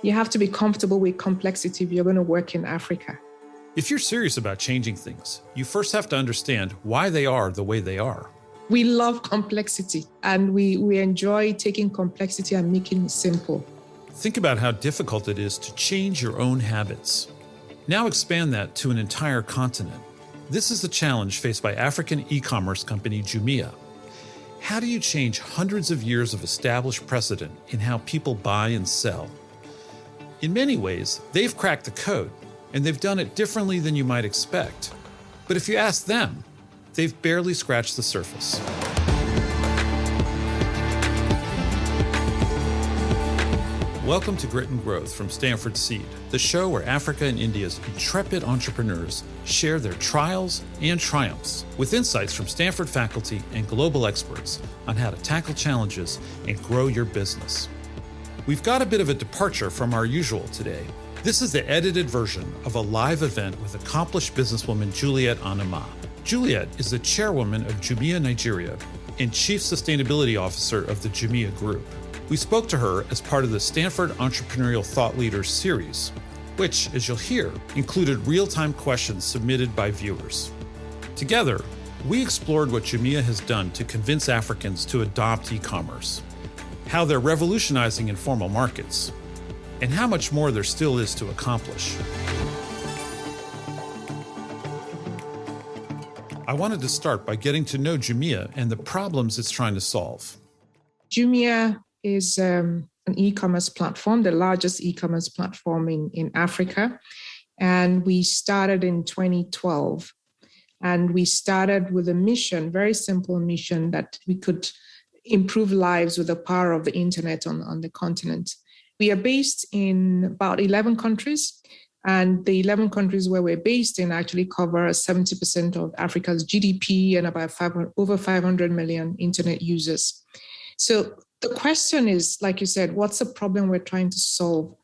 You have to be comfortable with complexity if you're going to work in Africa. If you're serious about changing things, you first have to understand why they are the way they are. We love complexity, and we enjoy taking complexity and making it simple. Think about how difficult it is to change your own habits. Now expand that to an entire continent. This is the challenge faced by African e-commerce company Jumia. How do you change hundreds of years of established precedent in how people buy and sell? In many ways, they've cracked the code, and they've done it differently than you might expect. But if you ask them, they've barely scratched the surface. Welcome to Grit and Growth from Stanford Seed, the show where Africa and India's intrepid entrepreneurs share their trials and triumphs with insights from Stanford faculty and global experts on how to tackle challenges and grow your business. We've got a bit of a departure from our usual today. This is the edited version of a live event with accomplished businesswoman Juliet Anammah. Juliet is the chairwoman of Jumia Nigeria and chief sustainability officer of the Jumia Group. We spoke to her as part of the Stanford Entrepreneurial Thought Leaders series, which, as you'll hear, included real-time questions submitted by viewers. Together, we explored what Jumia has done to convince Africans to adopt e-commerce, how they're revolutionizing informal markets, and how much more there still is to accomplish. I wanted to start by getting to know Jumia and the problems it's trying to solve. Jumia is an e-commerce platform, the largest e-commerce platform in Africa. And we started in 2012. And we started with a mission, very simple mission, that we could improve lives with the power of the internet on the continent. We are based in about 11 countries. And the 11 countries where we're based in actually cover 70% of Africa's GDP and about over 500 million internet users. So the question is, like you said, what's the problem we're trying to solve?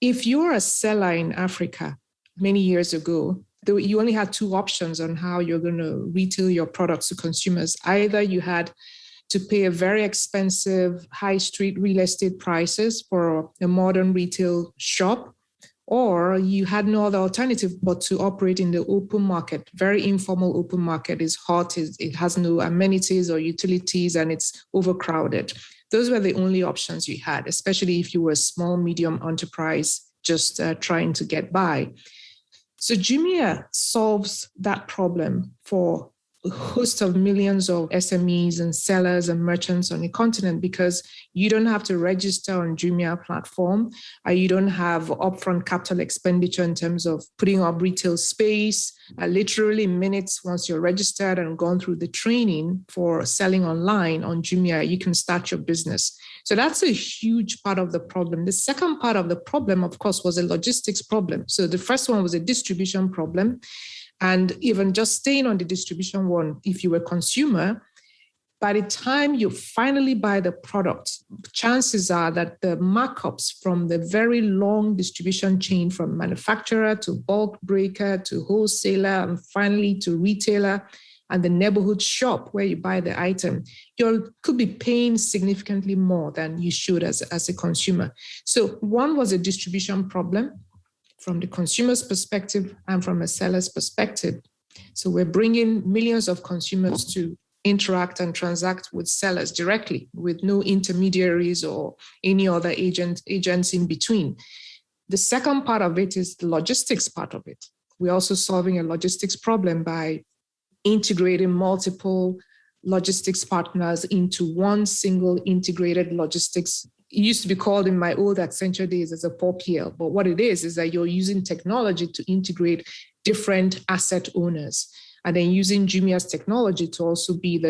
If you're a seller in Africa many years ago, you only had two options on how you're going to retail your products to consumers. Either you had to pay a very expensive high street real estate prices for a modern retail shop, or you had no other alternative but to operate in the open market. Very informal open market is hot, it has no amenities or utilities, and it's overcrowded. Those were the only options you had, especially if you were a small, medium enterprise just trying to get by. So Jumia solves that problem for a host of millions of SMEs and sellers and merchants on the continent, because you don't have to register on Jumia platform. You don't have upfront capital expenditure in terms of putting up retail space. Literally minutes once you're registered and gone through the training for selling online on Jumia, you can start your business. So that's a huge part of the problem. The second part of the problem, of course, was a logistics problem. So the first one was a distribution problem. And even just staying on the distribution one, if you were a consumer, by the time you finally buy the product, chances are that the markups from the very long distribution chain from manufacturer to bulk breaker to wholesaler and finally to retailer and the neighborhood shop where you buy the item, you could be paying significantly more than you should as a consumer. So one was a distribution problem from the consumer's perspective and from a seller's perspective. So we're bringing millions of consumers to interact and transact with sellers directly with no intermediaries or any other agents in between. The second part of it is the logistics part of it. We're also solving a logistics problem by integrating multiple logistics partners into one single integrated logistics. It used to be called in my old Accenture days as a 4PL, but what it is that you're using technology to integrate different asset owners, and then using Jumia's technology to also be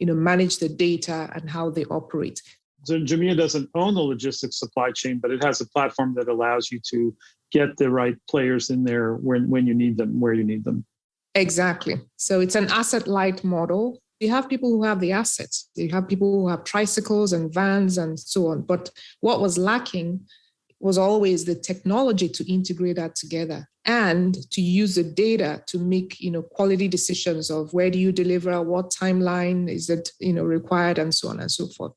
manage the data and how they operate. So Jumia doesn't own the logistics supply chain, but it has a platform that allows you to get the right players in there when you need them, where you need them. Exactly. So it's an asset-light model. You have people who have the assets. You have people who have tricycles and vans and so on. But what was lacking was always the technology to integrate that together and to use the data to make, quality decisions of where do you deliver, what timeline is it, required, and so on and so forth.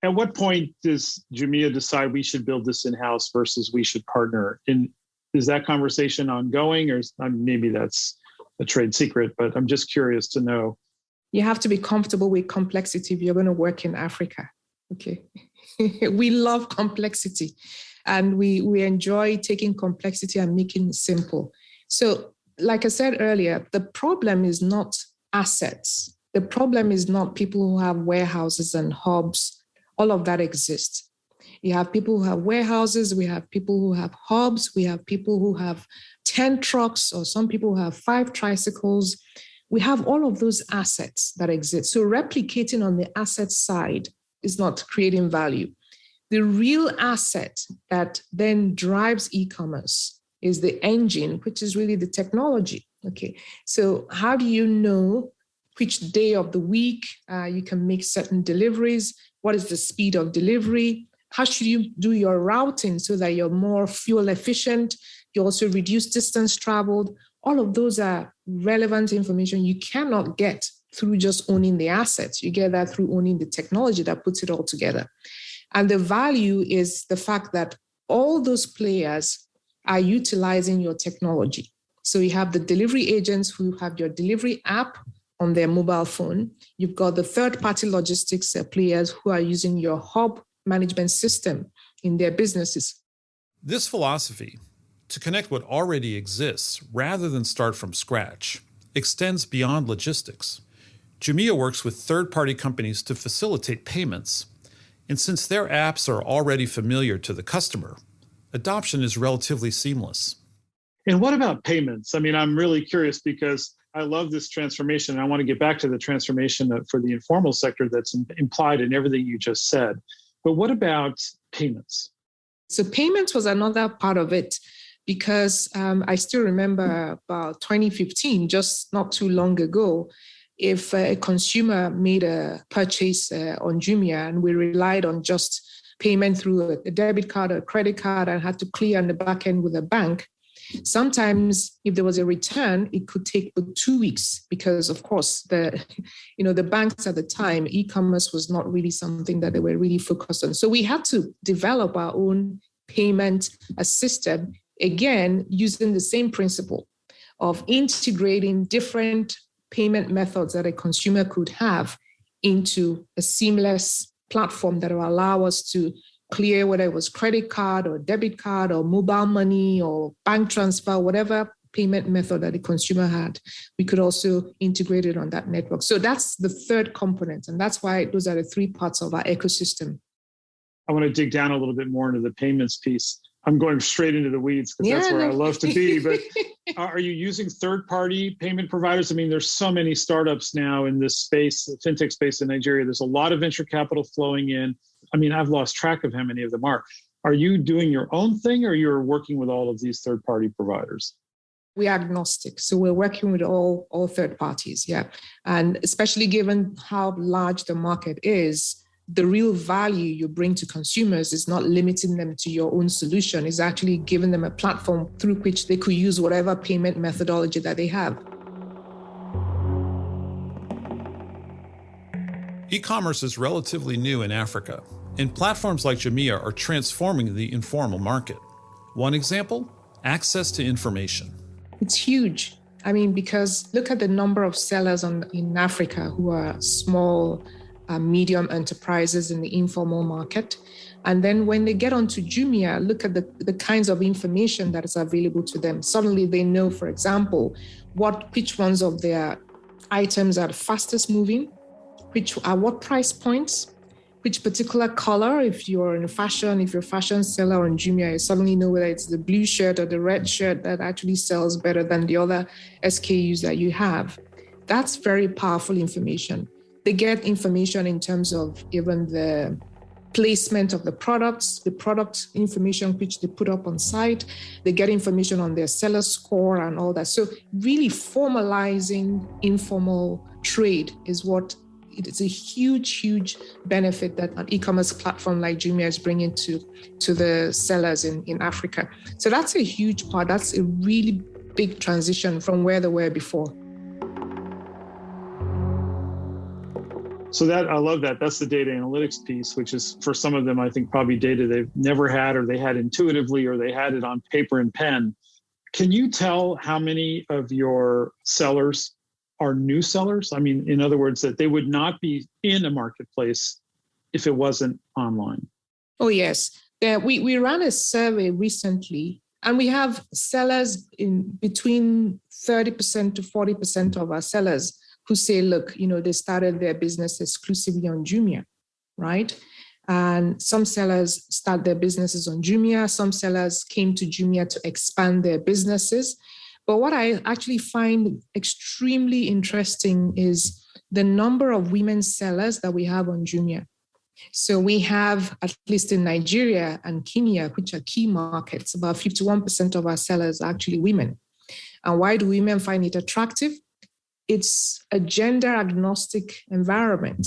At what point does Jumia decide we should build this in-house versus we should partner? And is that conversation ongoing, or maybe that's a trade secret, but I'm just curious to know. You have to be comfortable with complexity if you're going to work in Africa. Okay. We love complexity, and we enjoy taking complexity and making it simple. So, like I said earlier, the problem is not assets. The problem is not people who have warehouses and hubs. All of that exists. You have people who have warehouses, we have people who have hubs, we have people who have 10 trucks, or some people who have 5 tricycles. We have all of those assets that exist. So replicating on the asset side is not creating value. The real asset that then drives e-commerce is the engine, which is really the technology. Okay, so how do you know which day of the week you can make certain deliveries? What is the speed of delivery? How should you do your routing so that you're more fuel efficient? You also reduce distance traveled. All of those are relevant information you cannot get through just owning the assets. You get that through owning the technology that puts it all together. And the value is the fact that all those players are utilizing your technology. So you have the delivery agents who have your delivery app on their mobile phone. You've got the third-party logistics players who are using your hub management system in their businesses. This philosophy, to connect what already exists rather than start from scratch, extends beyond logistics. Jumia works with third-party companies to facilitate payments. And since their apps are already familiar to the customer, adoption is relatively seamless. And what about payments? I mean, I'm really curious because I love this transformation. I want to get back to the transformation for the informal sector that's implied in everything you just said. But what about payments? So payments was another part of it, because I still remember about 2015, just not too long ago, if a consumer made a purchase on Jumia and we relied on just payment through a debit card or a credit card and had to clear on the back end with a bank, sometimes if there was a return, it could take 2 weeks because, of course, the banks at the time, e-commerce was not really something that they were really focused on. So we had to develop our own payment system, again, using the same principle of integrating different payment methods that a consumer could have into a seamless platform that will allow us to clear whether it was credit card or debit card or mobile money or bank transfer, whatever payment method that the consumer had. We could also integrate it on that network. So that's the third component. And that's why those are the 3 parts of our ecosystem. I want to dig down a little bit more into the payments piece. I'm going straight into the weeds because that's where I love to be. But are you using third-party payment providers? I mean, there's so many startups now in this space, the fintech space in Nigeria. There's a lot of venture capital flowing in. I mean, I've lost track of how many of them are. Are you doing your own thing, or you're working with all of these third-party providers? We are agnostic. So we're working with all third parties, yeah. And especially given how large the market is, the real value you bring to consumers is not limiting them to your own solution. It's actually giving them a platform through which they could use whatever payment methodology that they have. E-commerce is relatively new in Africa, and platforms like Jumia are transforming the informal market. One example, access to information. It's huge. I mean, because look at the number of sellers in Africa who are small, medium enterprises in the informal market. And then when they get onto Jumia, look at the kinds of information that is available to them. Suddenly they know, for example, which ones of their items are the fastest moving, which are what price points, which particular color. If you're a fashion seller on Jumia, you suddenly know whether it's the blue shirt or the red shirt that actually sells better than the other SKUs that you have. That's very powerful information. They get information in terms of even the placement of the products, the product information which they put up on site. They get information on their seller score and all that. So really formalizing informal trade is what it's a huge, huge benefit that an e-commerce platform like Jumia is bringing to the sellers in Africa. So that's a huge part. That's a really big transition from where they were before. So that I love that. That's the data analytics piece, which is for some of them, I think probably data they've never had, or they had intuitively, or they had it on paper and pen. Can you tell how many of your sellers are new sellers? I mean, in other words, that they would not be in a marketplace if it wasn't online. Oh, yes. We ran a survey recently, and we have sellers in between 30% to 40% of our sellers who say, look, they started their business exclusively on Jumia, right? And some sellers start their businesses on Jumia. Some sellers came to Jumia to expand their businesses. But what I actually find extremely interesting is the number of women sellers that we have on Jumia. So we have, at least in Nigeria and Kenya, which are key markets, about 51% of our sellers are actually women. And why do women find it attractive? It's a gender agnostic environment.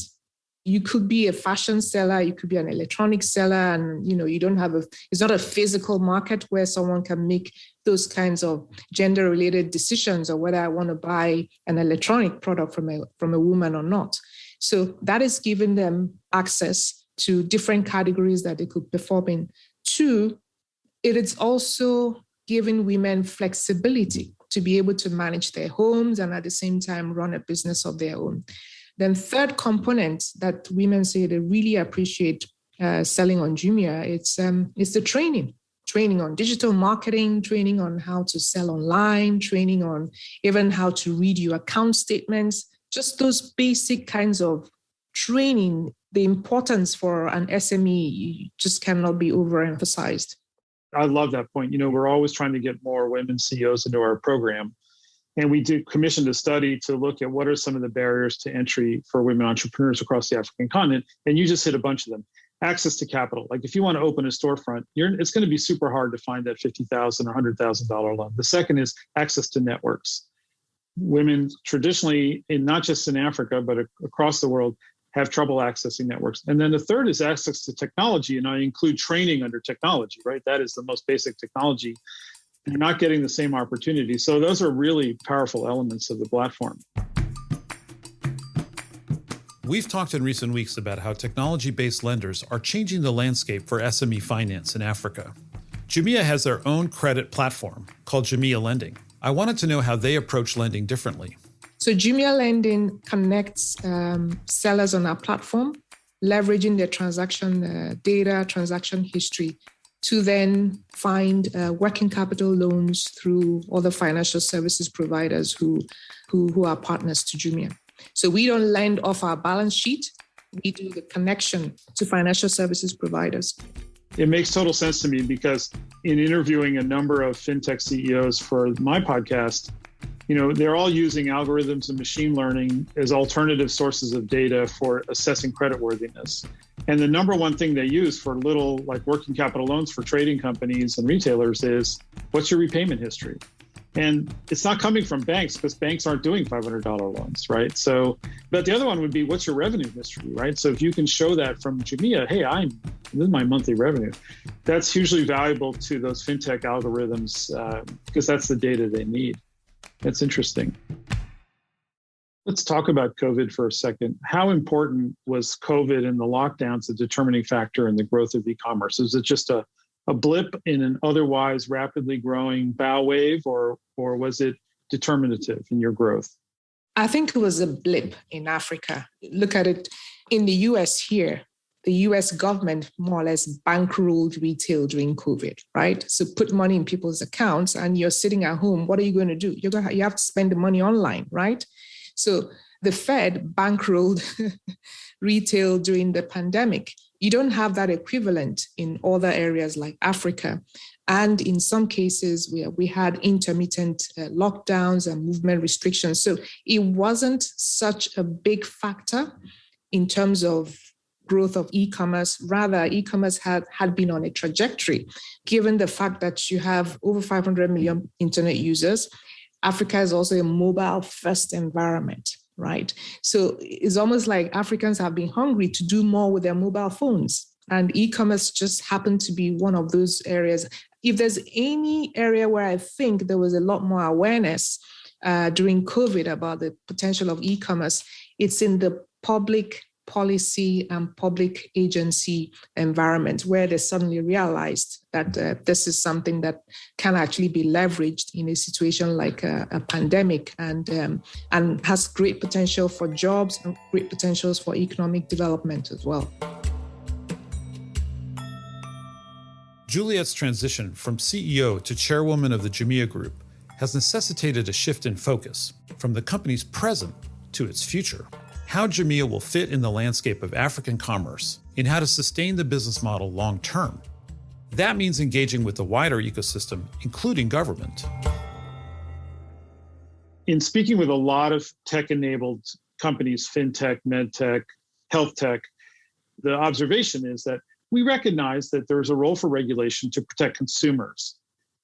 You could be a fashion seller, you could be an electronic seller, and you don't have it's not a physical market where someone can make those kinds of gender related decisions, or whether I want to buy an electronic product from a woman or not. So that is giving them access to different categories that they could perform in. Two, it is also giving women flexibility to be able to manage their homes and at the same time run a business of their own. Then third component that women say they really appreciate selling on Jumia, it's the training on digital marketing, training on how to sell online, training on even how to read your account statements, just those basic kinds of training. The importance for an SME just cannot be overemphasized. I love that point. We're always trying to get more women CEOs into our program. And we commissioned a study to look at what are some of the barriers to entry for women entrepreneurs across the African continent. And you just hit a bunch of them. Access to capital. Like if you want to open a storefront, it's going to be super hard to find that $50,000 or $100,000 loan. The second is access to networks. Women traditionally, not just in Africa, but across the world, have trouble accessing networks. And then the third is access to technology. And I include training under technology, right? That is the most basic technology. They're not getting the same opportunity. So those are really powerful elements of the platform. We've talked in recent weeks about how technology-based lenders are changing the landscape for SME finance in Africa. Jumia has their own credit platform called Jumia Lending. I wanted to know how they approach lending differently. So Jumia Lending connects sellers on our platform, leveraging their transaction data, transaction history, to then find working capital loans through other financial services providers who are partners to Jumia. So we don't lend off our balance sheet. We do the connection to financial services providers. It makes total sense to me because in interviewing a number of fintech CEOs for my podcast, they're all using algorithms and machine learning as alternative sources of data for assessing creditworthiness. And the number one thing they use for little working capital loans for trading companies and retailers is, what's your repayment history? And it's not coming from banks because banks aren't doing $500 loans, right? So, but the other one would be, what's your revenue history, right? So if you can show that from Jumia, hey, this is my monthly revenue. That's hugely valuable to those fintech algorithms because that's the data they need. That's interesting. Let's talk about COVID for a second. How important was COVID and the lockdowns a determining factor in the growth of e-commerce? Is it just a blip in an otherwise rapidly growing bow wave, or was it determinative in your growth? I think it was a blip in Africa. Look at it in the US here. The US government more or less bankrolled retail during COVID, right? So put money in people's accounts and you're sitting at home. What are you going to do? You have to spend the money online, right? So the Fed bankrolled retail during the pandemic. You don't have that equivalent in other areas like Africa. And in some cases, we had intermittent lockdowns and movement restrictions. So it wasn't such a big factor in terms of growth of e-commerce. Rather, e-commerce had been on a trajectory, given the fact that you have over 500 million internet users. Africa is also a mobile-first environment, right? So it's almost like Africans have been hungry to do more with their mobile phones. And e-commerce just happened to be one of those areas. If there's any area where I think there was a lot more awareness during COVID about the potential of e-commerce, it's in the public policy and public agency environment where they suddenly realized that this is something that can actually be leveraged in a situation like a pandemic and has great potential for jobs and great potentials for economic development as well. Juliet's transition from CEO to chairwoman of the Jumia Group has necessitated a shift in focus from the company's present to its future. How Jumia will fit in the landscape of African commerce and how to sustain the business model long term. That means engaging with the wider ecosystem, including government. In speaking with a lot of tech-enabled companies, fintech, medtech, health tech, the observation is that we recognize that there's a role for regulation to protect consumers.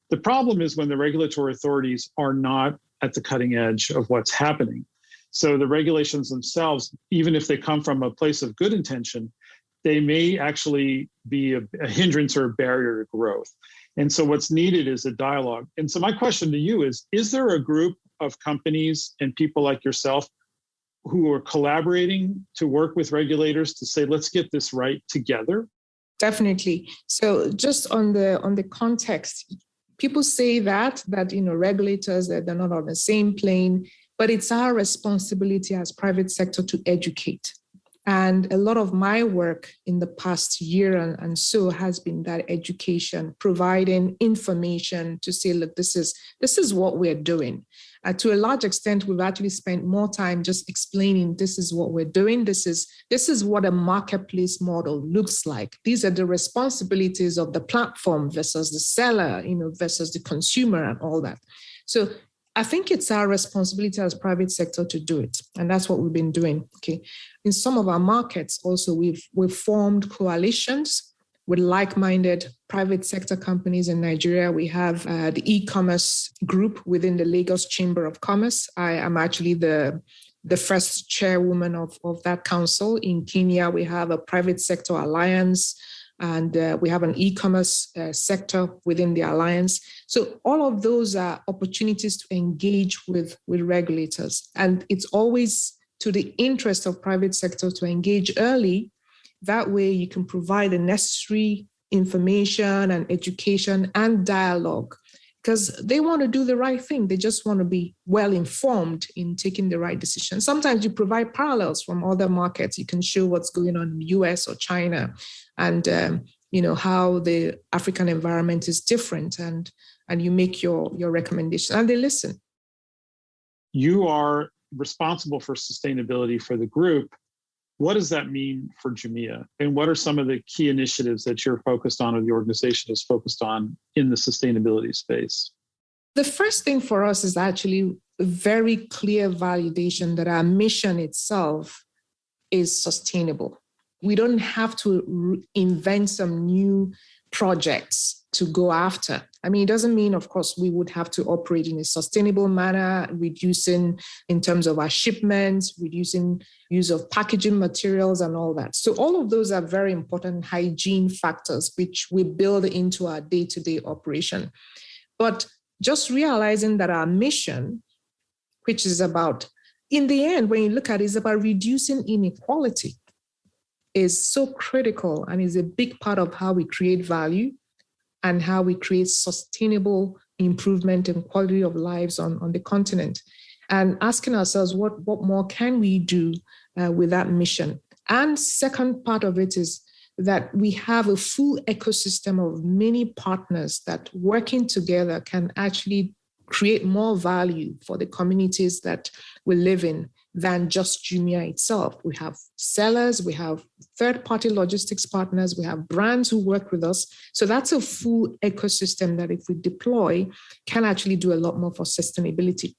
The problem is when the regulatory authorities are not at the cutting edge of what's happening. So the regulations themselves, even if they come from a place of good intention, they may actually be a hindrance or a barrier to growth. And so what's needed is a dialogue. And so my question to you is there a group of companies and people like yourself who are collaborating to work with regulators to say, let's get this right together? Definitely. So just on the context, people say that regulators, that they're not on the same plane. But it's our responsibility as private sector to educate. And a lot of my work in the past year and so has been that education, providing information to say, look, this is what we're doing. To a large extent, we've actually spent more time just explaining this is what we're doing. This is what a marketplace model looks like. These are the responsibilities of the platform versus the seller, versus the consumer and all that. So I think it's our responsibility as private sector to do it. And that's what we've been doing. Okay. In some of our markets also, we've formed coalitions with like-minded private sector companies in Nigeria. We have the e-commerce group within the Lagos Chamber of Commerce. I am actually the first chairwoman of that council. In Kenya, we have a private sector alliance. And we have an e-commerce sector within the alliance. So all of those are opportunities to engage with regulators. And it's always to the interest of private sector to engage early. That way you can provide the necessary information and education and dialogue because they want to do the right thing. They just want to be well informed in taking the right decision. Sometimes you provide parallels from other markets. You can show what's going on in the US or China and how the African environment is different and you make your recommendation and they listen. You are responsible for sustainability for the group. What does that mean for Jumia? And what are some of the key initiatives that you're focused on or the organization is focused on in the sustainability space? The first thing for us is actually a very clear validation that our mission itself is sustainable. We don't have to invent some new projects to go after. I mean, it doesn't mean, of course, we would have to operate in a sustainable manner, reducing in terms of our shipments, reducing use of packaging materials and all that. So all of those are very important hygiene factors, which we build into our day-to-day operation. But just realizing that our mission, which is about, in the end, when you look at it, is about reducing inequality, is so critical and is a big part of how we create value and how we create sustainable improvement in quality of lives on the continent. And asking ourselves, what more can we do with that mission? And second part of it is that we have a full ecosystem of many partners that working together can actually create more value for the communities that we live in than just Jumia itself. We have sellers, we have third-party logistics partners, we have brands who work with us. So that's a full ecosystem that if we deploy, can actually do a lot more for sustainability.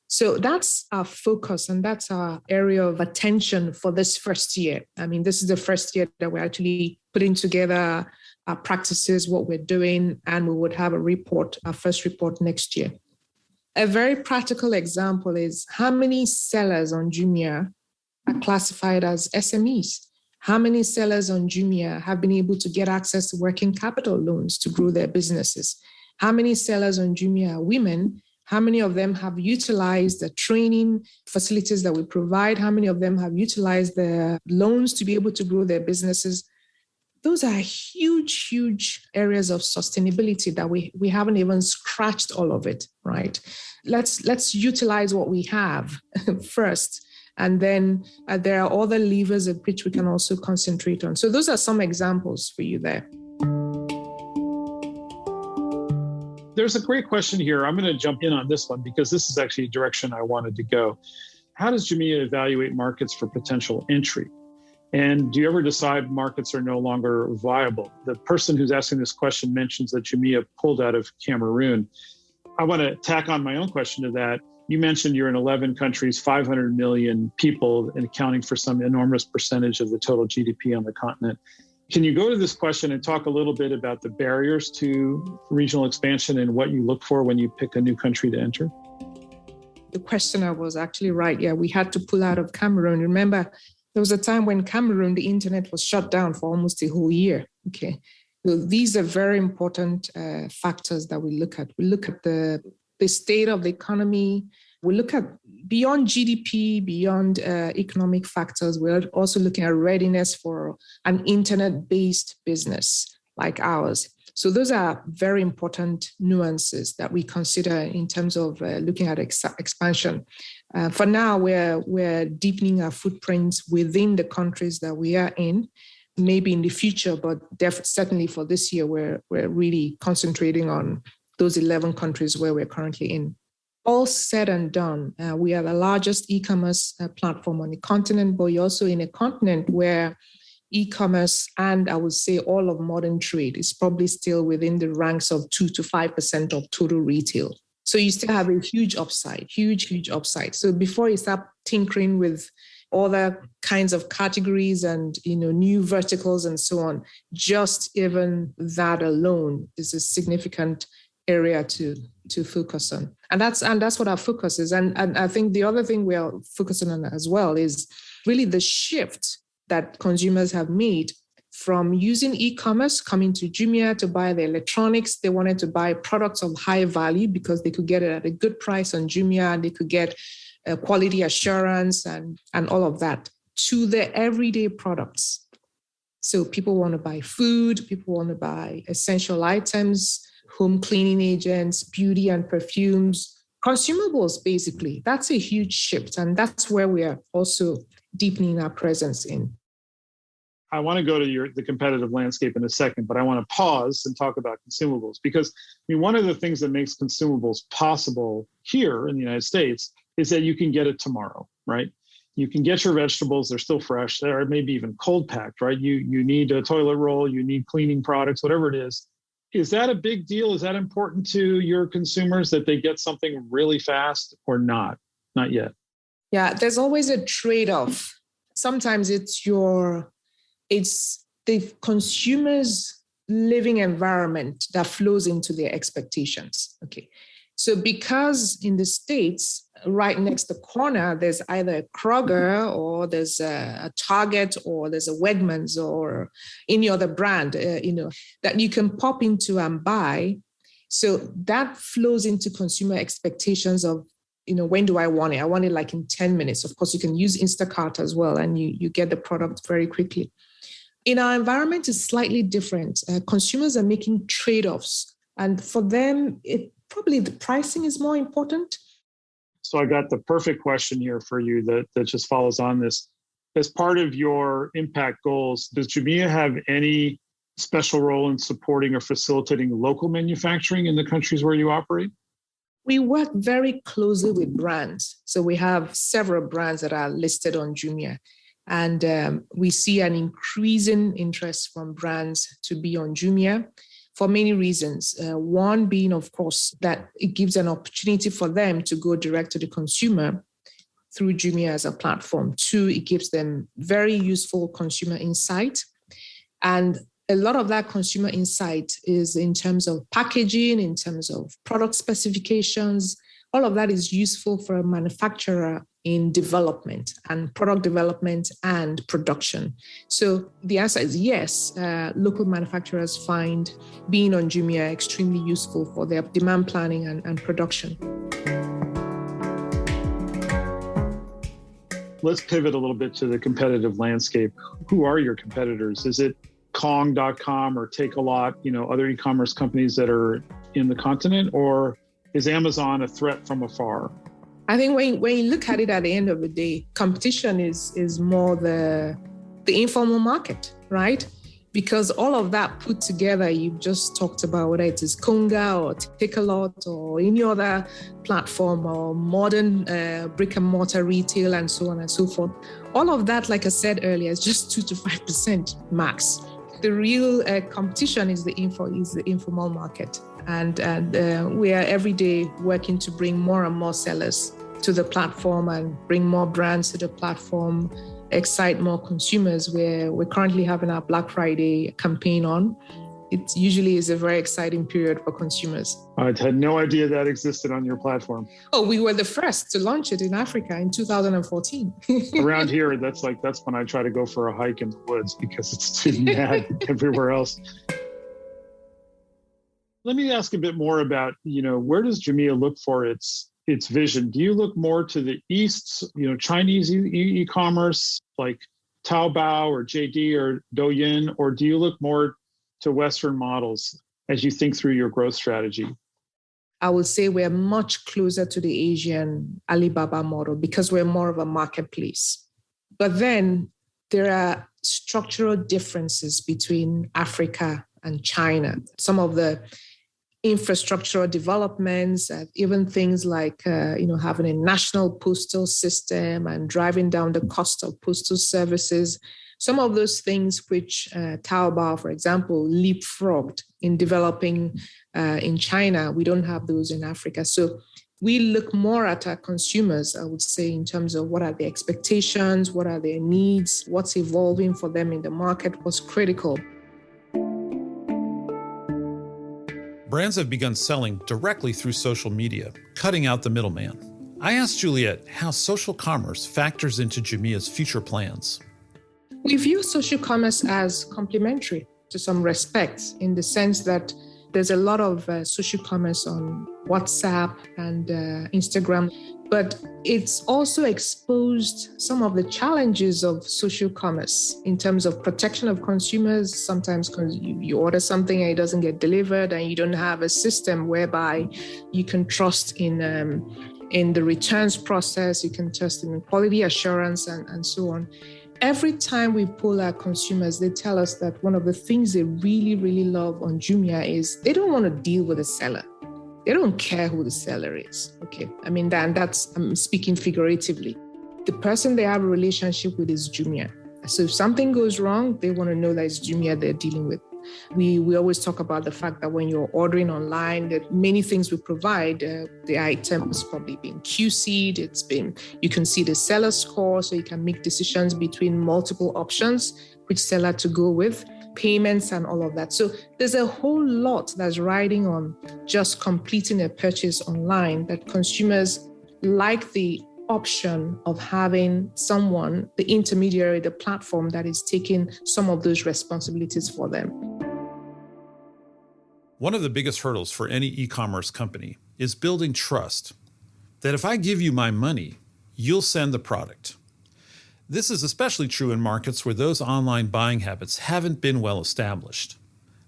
So that's our focus and that's our area of attention for this first year. I mean, this is the first year that we're actually putting together our practices, what we're doing, and we would have our first report next year. A very practical example is how many sellers on Jumia are classified as SMEs? How many sellers on Jumia have been able to get access to working capital loans to grow their businesses? How many sellers on Jumia are women? How many of them have utilized the training facilities that we provide? How many of them have utilized the loans to be able to grow their businesses? Those are huge, huge areas of sustainability that we haven't even scratched all of it, right? Let's utilize what we have first. And then there are other levers at which we can also concentrate on. So those are some examples for you there. There's a great question here. I'm going to jump in on this one because this is actually a direction I wanted to go. How does Jumia evaluate markets for potential entry? And do you ever decide markets are no longer viable? The person who's asking this question mentions that Jumia pulled out of Cameroon. I want to tack on my own question to that. You mentioned you're in 11 countries, 500 million people, and accounting for some enormous percentage of the total GDP on the continent. Can you go to this question and talk a little bit about the barriers to regional expansion and what you look for when you pick a new country to enter? The questioner was actually right. Yeah, we had to pull out of Cameroon. Remember, there was a time when Cameroon, the internet was shut down for almost a whole year. Okay, so these are very important factors that we look at. We look at the state of the economy. We look at beyond GDP, beyond economic factors. We're also looking at readiness for an internet-based business like ours. So those are very important nuances that we consider in terms of looking at expansion. For now, we're deepening our footprints within the countries that we are in. Maybe in the future, but certainly for this year, we're really concentrating on those 11 countries where we're currently in. All said and done, we are the largest e-commerce platform on the continent, but we're also in a continent where e-commerce and I would say all of modern trade is probably still within the ranks of 2 to 5% of total retail. So you still have a huge upside, huge upside. So before you start tinkering with other kinds of categories and new verticals and so on, just even that alone is a significant area to focus on. And that's what our focus is. And I think the other thing we are focusing on as well is really the shift that consumers have made from using e-commerce, coming to Jumia to buy the electronics. They wanted to buy products of high value because they could get it at a good price on Jumia and they could get quality assurance and all of that, to the everyday products. So people want to buy food, people want to buy essential items, home cleaning agents, beauty and perfumes, consumables, basically. That's a huge shift. And that's where we are also deepening our presence in. I want to go to the competitive landscape in a second, but I want to pause and talk about consumables because one of the things that makes consumables possible here in the United States is that you can get it tomorrow, right? You can get your vegetables, they're still fresh, they're maybe even cold packed, right? You need a toilet roll, you need cleaning products, whatever it is. Is that a big deal? Is that important to your consumers that they get something really fast or not? Not yet. Yeah, there's always a trade-off. Sometimes it's the consumer's living environment that flows into their expectations. Okay. So because in the States, right next the corner, there's either a Kroger or there's a Target or there's a Wegmans or any other brand, that you can pop into and buy. So that flows into consumer expectations of, when do I want it? I want it like in 10 minutes. Of course, you can use Instacart as well, and you get the product very quickly. In our environment, it's slightly different. Consumers are making trade-offs, and for them, probably the pricing is more important. So I got the perfect question here for you that just follows on this. As part of your impact goals, does Jumia have any special role in supporting or facilitating local manufacturing in the countries where you operate? We work very closely with brands. So we have several brands that are listed on Jumia. And we see an increasing interest from brands to be on Jumia for many reasons. One being, of course, that it gives an opportunity for them to go direct to the consumer through Jumia as a platform. Two, it gives them very useful consumer insight. And a lot of that consumer insight is in terms of packaging, in terms of product specifications. All of that is useful for a manufacturer in development and product development and production. So the answer is yes, local manufacturers find being on Jumia extremely useful for their demand planning and production. Let's pivot a little bit to the competitive landscape. Who are your competitors? Is it Kong.com or Take-A-Lot, other e-commerce companies that are in the continent, or is Amazon a threat from afar? I think when you look at it at the end of the day, competition is more the informal market, right? Because all of that put together, you've just talked about, whether it is Konga or Take-A-Lot or any other platform or modern brick and mortar retail and so on and so forth. All of that, like I said earlier, is just 2 to 5% max. The real competition is the informal market. And we are every day working to bring more and more sellers to the platform and bring more brands to the platform, excite more consumers. We're currently having our Black Friday campaign on. It usually is a very exciting period for consumers. I had no idea that existed on your platform. Oh, we were the first to launch it in Africa in 2014. Around here, that's when I try to go for a hike in the woods because it's too mad everywhere else. Let me ask a bit more about, where does Jumia look for its vision? Do you look more to the East, Chinese e-commerce like Taobao or JD or Douyin, or do you look more to Western models as you think through your growth strategy? I would say we're much closer to the Asian Alibaba model because we're more of a marketplace. But then there are structural differences between Africa and China. Some of the infrastructural developments, even things like having a national postal system and driving down the cost of postal services. Some of those things which Taobao, for example, leapfrogged in developing in China, we don't have those in Africa. So we look more at our consumers, I would say, in terms of what are their expectations, what are their needs, what's evolving for them in the market, what's critical. Brands have begun selling directly through social media, cutting out the middleman. I asked Juliet how social commerce factors into Jumia's future plans. We view social commerce as complementary to some respects, in the sense that there's a lot of social commerce on WhatsApp and Instagram, but it's also exposed some of the challenges of social commerce in terms of protection of consumers. Sometimes you order something and it doesn't get delivered, and you don't have a system whereby you can trust in the returns process, you can trust in quality assurance and so on. Every time we poll our consumers, they tell us that one of the things they really, really love on Jumia is they don't want to deal with a seller. They don't care who the seller is. Okay. I'm speaking figuratively. The person they have a relationship with is Jumia. So if something goes wrong, they want to know that it's Jumia they're dealing with. We always talk about the fact that when you're ordering online, that many things we provide, the item has probably been QC'd, you can see the seller score, so you can make decisions between multiple options, which seller to go with, payments and all of that. So there's a whole lot that's riding on just completing a purchase online, that consumers like the option of having someone, the intermediary, the platform that is taking some of those responsibilities for them. One of the biggest hurdles for any e-commerce company is building trust. That if I give you my money, you'll send the product. This is especially true in markets where those online buying habits haven't been well established.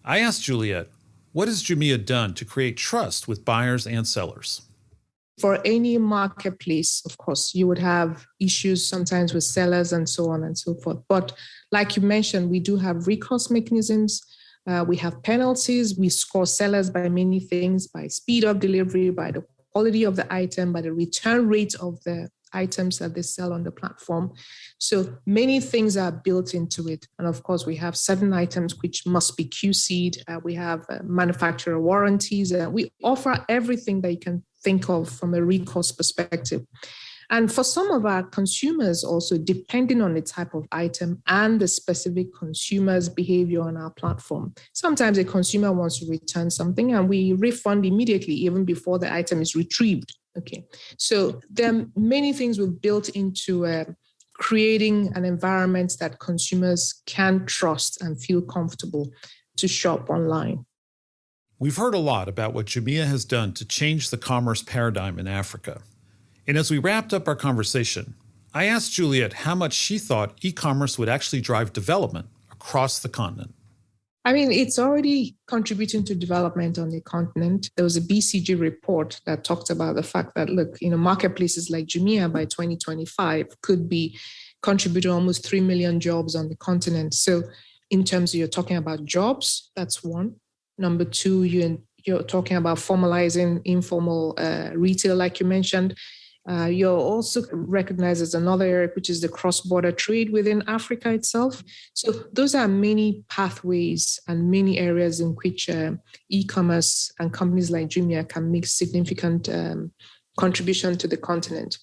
I asked Juliet, what has Jumia done to create trust with buyers and sellers? For any marketplace, of course, you would have issues sometimes with sellers and so on and so forth. But like you mentioned, we do have recourse mechanisms. We have penalties. We score sellers by many things, by speed of delivery, by the quality of the item, by the return rate of the items that they sell on the platform. So many things are built into it. And of course, we have certain items which must be QC'd. We have manufacturer warranties. We offer everything that you can think of from a recourse perspective. And for some of our consumers also, depending on the type of item and the specific consumer's behavior on our platform, sometimes a consumer wants to return something and we refund immediately, even before the item is retrieved. Okay, so there are many things we've built into creating an environment that consumers can trust and feel comfortable to shop online. We've heard a lot about what Jumia has done to change the commerce paradigm in Africa. And as we wrapped up our conversation, I asked Juliet how much she thought e-commerce would actually drive development across the continent. I mean, it's already contributing to development on the continent. There was a BCG report that talked about the fact that, look, marketplaces like Jumia by 2025 could be contributing almost 3 million jobs on the continent. So in terms of you're talking about jobs, that's one. Number two, you're talking about formalizing informal retail, like you mentioned. You're also recognized as another area, which is the cross-border trade within Africa itself. So those are many pathways and many areas in which e-commerce and companies like Jumia can make significant contribution to the continent.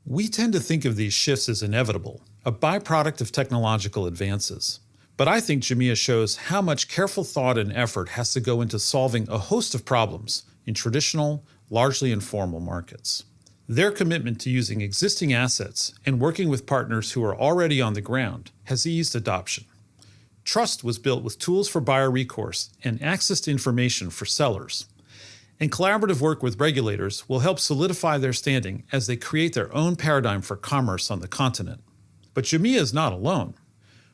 We tend to think of these shifts as inevitable, a byproduct of technological advances. But I think Jumia shows how much careful thought and effort has to go into solving a host of problems in traditional, largely informal markets. Their commitment to using existing assets and working with partners who are already on the ground has eased adoption. Trust was built with tools for buyer recourse and access to information for sellers. And collaborative work with regulators will help solidify their standing as they create their own paradigm for commerce on the continent. But Jumia is not alone.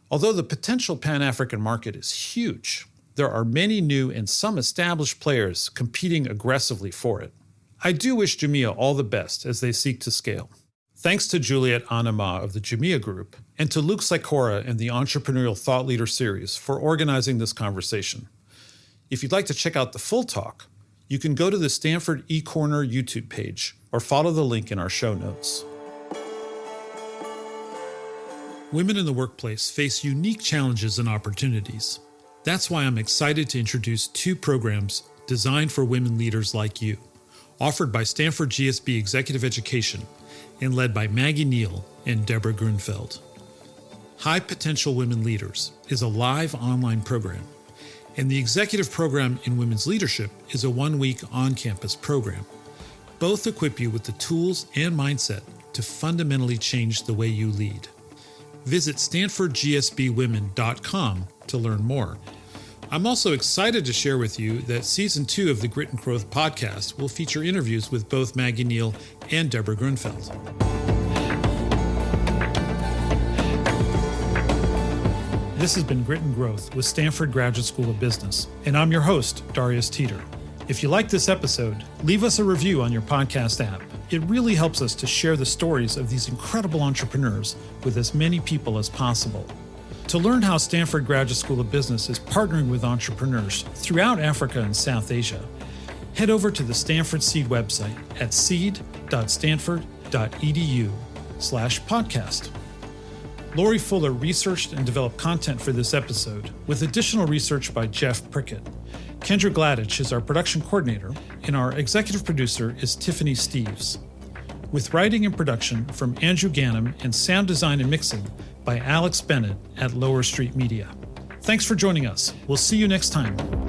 Although the potential Pan-African market is huge, there are many new and some established players competing aggressively for it. I do wish Jumia all the best as they seek to scale. Thanks to Juliet Anammah of the Jumia Group and to Luke Sikora and the Entrepreneurial Thought Leader series for organizing this conversation. If you'd like to check out the full talk, you can go to the Stanford eCorner YouTube page or follow the link in our show notes. Women in the workplace face unique challenges and opportunities. That's why I'm excited to introduce two programs designed for women leaders like you, offered by Stanford GSB Executive Education and led by Maggie Neal and Deborah Grunfeld. High Potential Women Leaders is a live online program, and the Executive Program in Women's Leadership is a one-week on-campus program. Both equip you with the tools and mindset to fundamentally change the way you lead. Visit StanfordGSBWomen.com to learn more. I'm also excited to share with you that Season 2 of the Grit and Growth podcast will feature interviews with both Maggie Neal and Deborah Grunfeld. This has been Grit and Growth with Stanford Graduate School of Business, and I'm your host, Darius Teeter. If you like this episode, leave us a review on your podcast app. It really helps us to share the stories of these incredible entrepreneurs with as many people as possible. To learn how Stanford Graduate School of Business is partnering with entrepreneurs throughout Africa and South Asia, head over to the Stanford Seed website at seed.stanford.edu/podcast. Lori Fuller researched and developed content for this episode with additional research by Jeff Prickett. Kendra Gladich is our production coordinator, and our executive producer is Tiffany Steves. With writing and production from Andrew Ganem and sound design and mixing by Alex Bennett at Lower Street Media. Thanks for joining us. We'll see you next time.